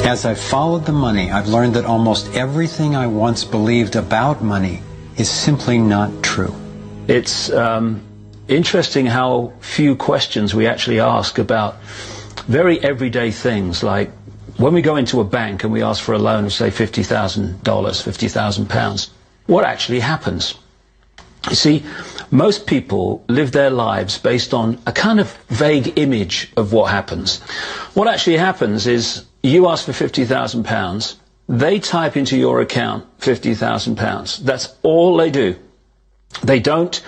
As I've followed the money, I've learned that almost everything I once believed about money is simply not true. It's interesting how few questions we actually ask about very everyday things, like when we go into a bank and we ask for a loan of, say, $50,000, £50,000, what actually happens? You see, most people live their lives based on a kind of vague image of what happens. What actually happens is you ask for £50,000, they type into your account £50,000. That's all they do. They don't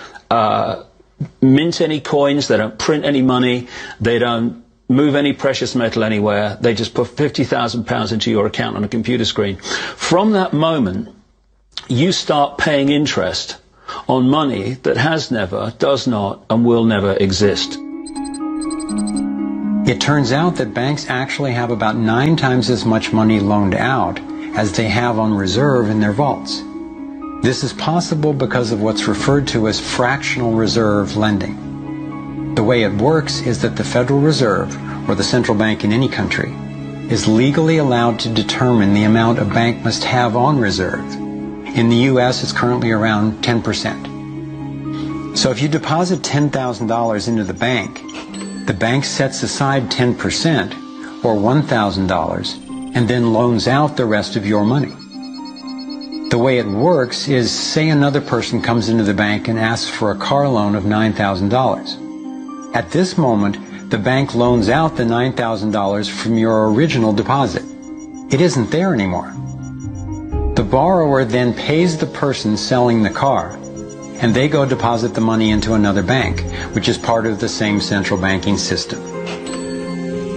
mint any coins, they don't print any money, they don't move any precious metal anywhere. They just put £50,000 into your account on a computer screen. From that moment, you start paying interest on money that has never, does not, and will never exist. It turns out that banks actually have about 9 times as much money loaned out as they have on reserve in their vaults. This is possible because of what's referred to as fractional reserve lending. The way it works is that the Federal Reserve, or the central bank in any country, is legally allowed to determine the amount a bank must have on reserve. In the U.S., it's currently around 10%. So if you deposit $10,000 into the bank sets aside 10%, or $1,000, and then loans out the rest of your money. The way it works is, say another person comes into the bank and asks for a car loan of $9,000. At this moment, the bank loans out the $9,000 from your original deposit. It isn't there anymore. The borrower then pays the person selling the car, and they go deposit the money into another bank, which is part of the same central banking system.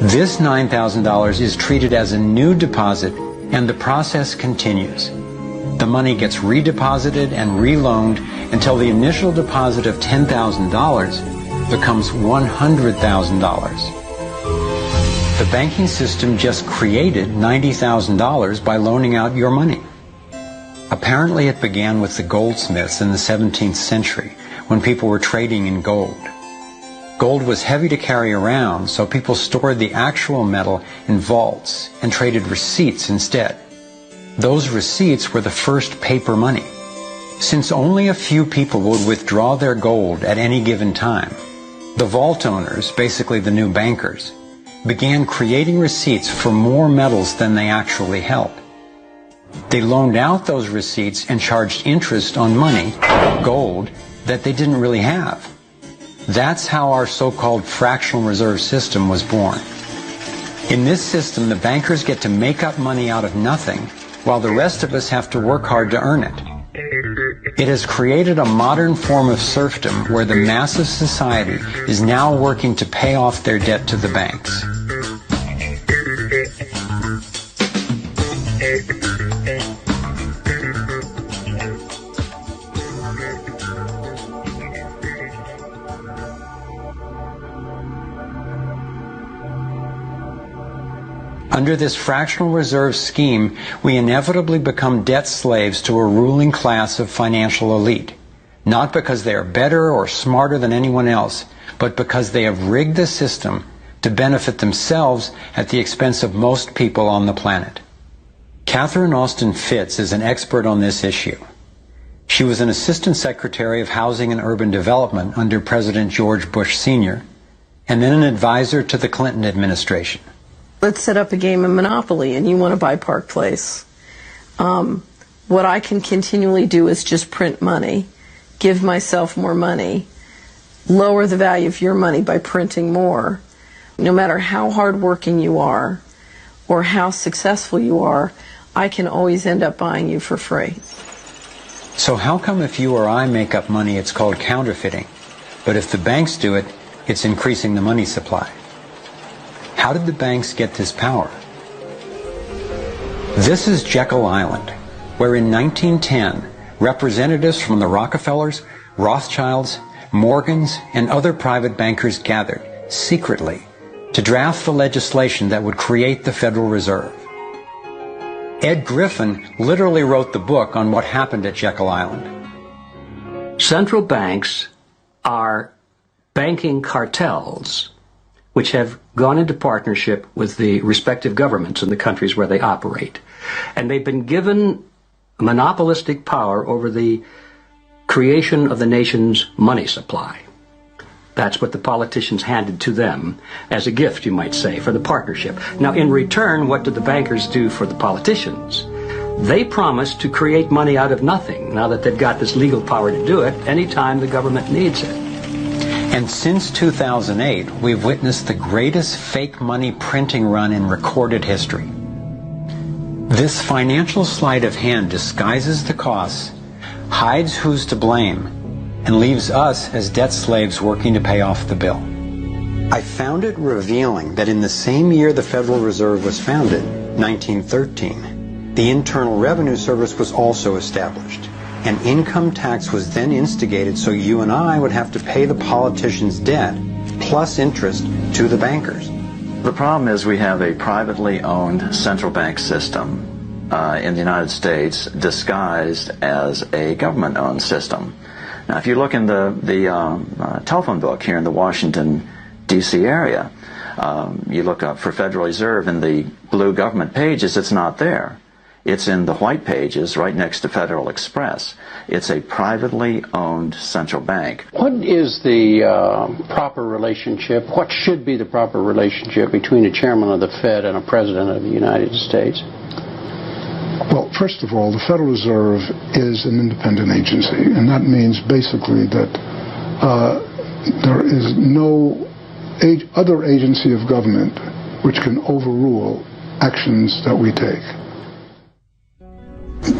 This $9,000 is treated as a new deposit, and the process continues. The money gets redeposited and reloaned until the initial deposit of $10,000 becomes $100,000. The banking system just created $90,000 by loaning out your money. Apparently it began with the goldsmiths in the 17th century, when people were trading in gold. Gold was heavy to carry around, so people stored the actual metal in vaults and traded receipts instead. Those receipts were the first paper money. Since only a few people would withdraw their gold at any given time, the vault owners, basically the new bankers, began creating receipts for more metals than they actually held. They loaned out those receipts and charged interest on money, gold, that they didn't really have. That's how our so-called fractional reserve system was born. In this system, the bankers get to make up money out of nothing, while the rest of us have to work hard to earn it. It has created a modern form of serfdom where the mass of society is now working to pay off their debt to the banks. Under this fractional reserve scheme, we inevitably become debt slaves to a ruling class of financial elite, not because they are better or smarter than anyone else, but because they have rigged the system to benefit themselves at the expense of most people on the planet. Catherine Austin Fitts is an expert on this issue. She was an Assistant Secretary of Housing and Urban Development under President George Bush Sr., and then an advisor to the Clinton administration. Let's set up a game of Monopoly and you want to buy Park Place. What I can continually do is just print money, give myself more money, lower the value of your money by printing more. No matter how hardworking you are or how successful you are, I can always end up buying you for free. So how come if you or I make up money it's called counterfeiting, but if the banks do it, it's increasing the money supply? How did the banks get this power? This is Jekyll Island, where in 1910, representatives from the Rockefellers, Rothschilds, Morgans, and other private bankers gathered, secretly, to draft the legislation that would create the Federal Reserve. Ed Griffin literally wrote the book on what happened at Jekyll Island. Central banks are banking cartels which have gone into partnership with the respective governments in the countries where they operate. And they've been given monopolistic power over the creation of the nation's money supply. That's what the politicians handed to them as a gift, you might say, for the partnership. Now, in return, what did the bankers do for the politicians? They promised to create money out of nothing, now that they've got this legal power to do it anytime the government needs it. And since 2008, we've witnessed the greatest fake money printing run in recorded history. This financial sleight of hand disguises the costs, hides who's to blame, and leaves us as debt slaves working to pay off the bill. I found it revealing that in the same year the Federal Reserve was founded, 1913, the Internal Revenue Service was also established. An income tax was then instigated so you and I would have to pay the politicians' debt plus interest to the bankers. The problem is we have a privately owned central bank system in the United States disguised as a government-owned system. Now, if you look in the telephone book here in the Washington, D.C. area, you look up for Federal Reserve in the blue government pages, it's not there. It's in the white pages right next to Federal Express. It's a privately owned central bank. What is the proper relationship, what should be the proper relationship between a chairman of the Fed and a president of the United States? Well, first of all, the Federal Reserve is an independent agency, and that means basically that there is no other agency of government which can overrule actions that we take.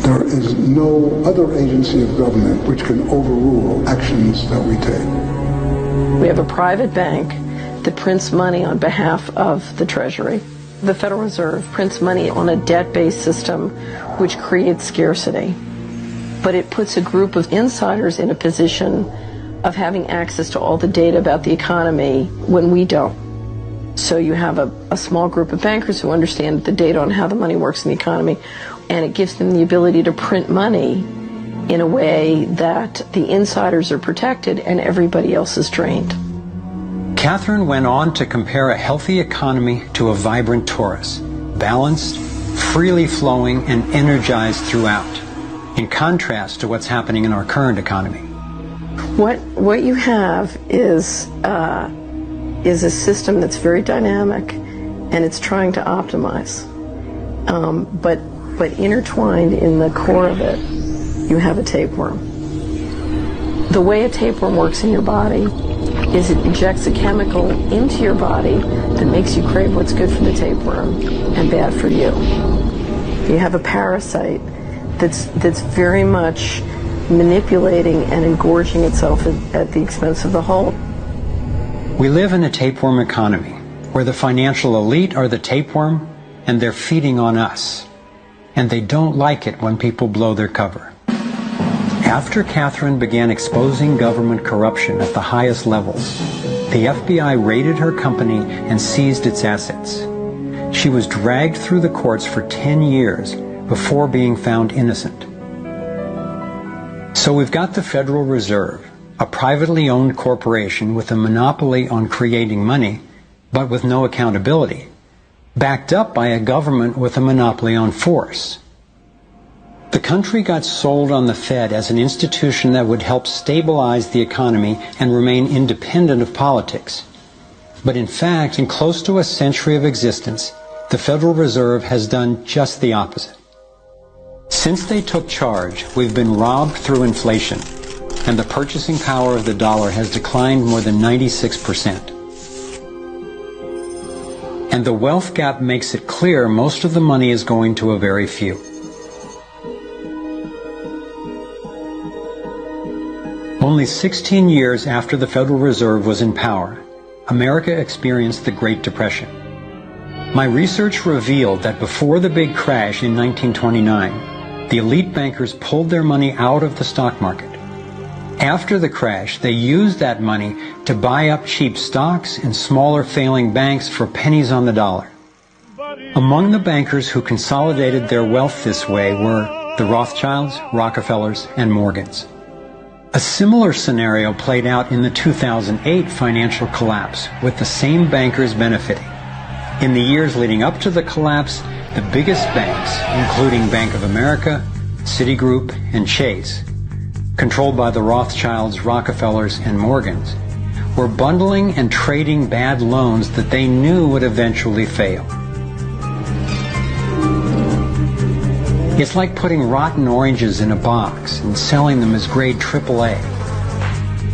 There is no other agency of government which can overrule actions that we take. We have a private bank that prints money on behalf of the Treasury. The Federal Reserve prints money on a debt-based system which creates scarcity. But it puts a group of insiders in a position of having access to all the data about the economy when we don't. So you have a small group of bankers who understand the data on how the money works in the economy, and it gives them the ability to print money in a way that the insiders are protected and everybody else is drained. Catherine went on to compare a healthy economy to a vibrant torus, balanced, freely flowing, and energized throughout, in contrast to what's happening in our current economy. What you have is a system that's very dynamic, and it's trying to optimize. But intertwined in the core of it, you have a tapeworm. The way a tapeworm works in your body is it injects a chemical into your body that makes you crave what's good for the tapeworm and bad for you. You have a parasite that's very much manipulating and engorging itself at the expense of the whole. We live in a tapeworm economy where the financial elite are the tapeworm and they're feeding on us. And they don't like it when people blow their cover. After Catherine began exposing government corruption at the highest levels, the FBI raided her company and seized its assets. She was dragged through the courts for 10 years before being found innocent. So we've got the Federal Reserve, a privately owned corporation with a monopoly on creating money, but with no accountability, backed up by a government with a monopoly on force. The country got sold on the Fed as an institution that would help stabilize the economy and remain independent of politics. But in fact, in close to a century of existence, the Federal Reserve has done just the opposite. Since they took charge, we've been robbed through inflation, and the purchasing power of the dollar has declined more than 96%. And the wealth gap makes it clear most of the money is going to a very few. Only 16 years after the Federal Reserve was in power, America experienced the Great Depression. My research revealed that before the big crash in 1929, the elite bankers pulled their money out of the stock market. After the crash, they used that money to buy up cheap stocks and smaller failing banks for pennies on the dollar. Among the bankers who consolidated their wealth this way were the Rothschilds, Rockefellers, and Morgans. A similar scenario played out in the 2008 financial collapse, with the same bankers benefiting. In the years leading up to the collapse, the biggest banks, including Bank of America, Citigroup, and Chase, controlled by the Rothschilds, Rockefellers, and Morgans, were bundling and trading bad loans that they knew would eventually fail. It's like putting rotten oranges in a box and selling them as grade AAA.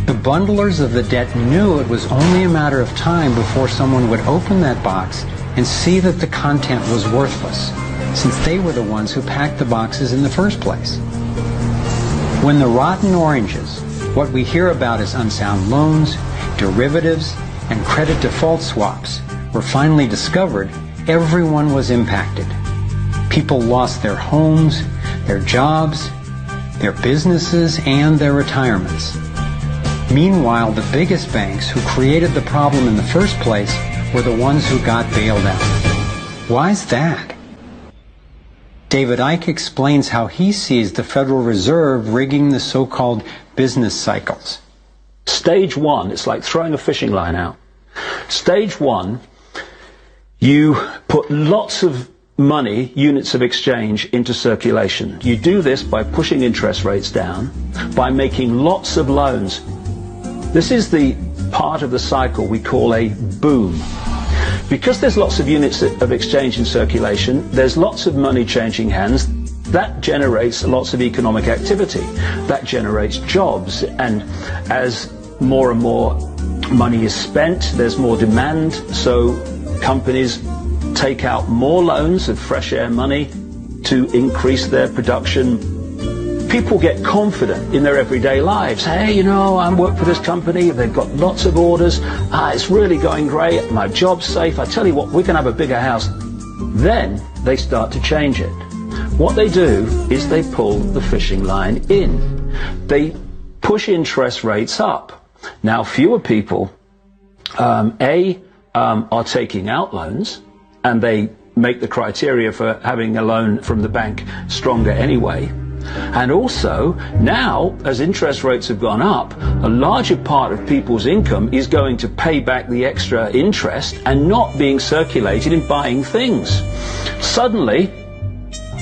The bundlers of the debt knew it was only a matter of time before someone would open that box and see that the content was worthless, since they were the ones who packed the boxes in the first place. When the rotten oranges, what we hear about as unsound loans, derivatives, and credit default swaps, were finally discovered, everyone was impacted. People lost their homes, their jobs, their businesses, and their retirements. Meanwhile, the biggest banks who created the problem in the first place were the ones who got bailed out. Why's that? David Icke explains how he sees the Federal Reserve rigging the so-called business cycles. Stage one, it's like throwing a fishing line out. Stage one, you put lots of money, units of exchange, into circulation. You do this by pushing interest rates down, by making lots of loans. This is the part of the cycle we call a boom. Because there's lots of units of exchange in circulation, there's lots of money changing hands. That generates lots of economic activity. That generates jobs. And as more and more money is spent, there's more demand. So companies take out more loans of fresh air money to increase their production. People get confident in their everyday lives. Hey, you know, I work for this company. They've got lots of orders. It's really going great. My job's safe. I tell you what, we can have a bigger house. Then they start to change it. What they do is they pull the fishing line in. They push interest rates up. Now, fewer people, are taking out loans, and they make the criteria for having a loan from the bank stronger anyway. And also, now, as interest rates have gone up, a larger part of people's income is going to pay back the extra interest and not being circulated in buying things. Suddenly,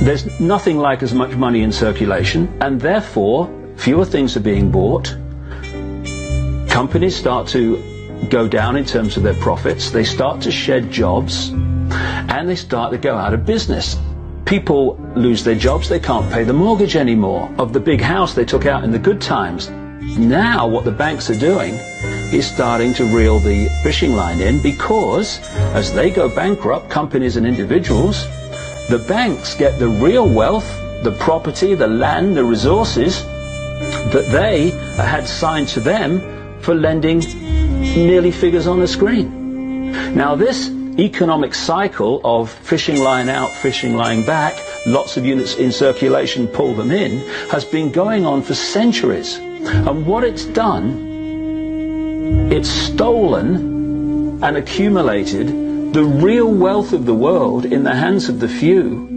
there's nothing like as much money in circulation, and therefore, fewer things are being bought. Companies start to go down in terms of their profits. They start to shed jobs, and they start to go out of business. People lose their jobs. They can't pay the mortgage anymore of the big house they took out in the good times. Now what the banks are doing is starting to reel the fishing line in, because as they go bankrupt, companies and individuals, the banks get the real wealth, the property, the land, the resources that they had signed to them for lending merely figures on a screen. Now this economic cycle of fishing line out, fishing line back, lots of units in circulation, pull them in, has been going on for centuries. And what it's done, it's stolen and accumulated the real wealth of the world in the hands of the few,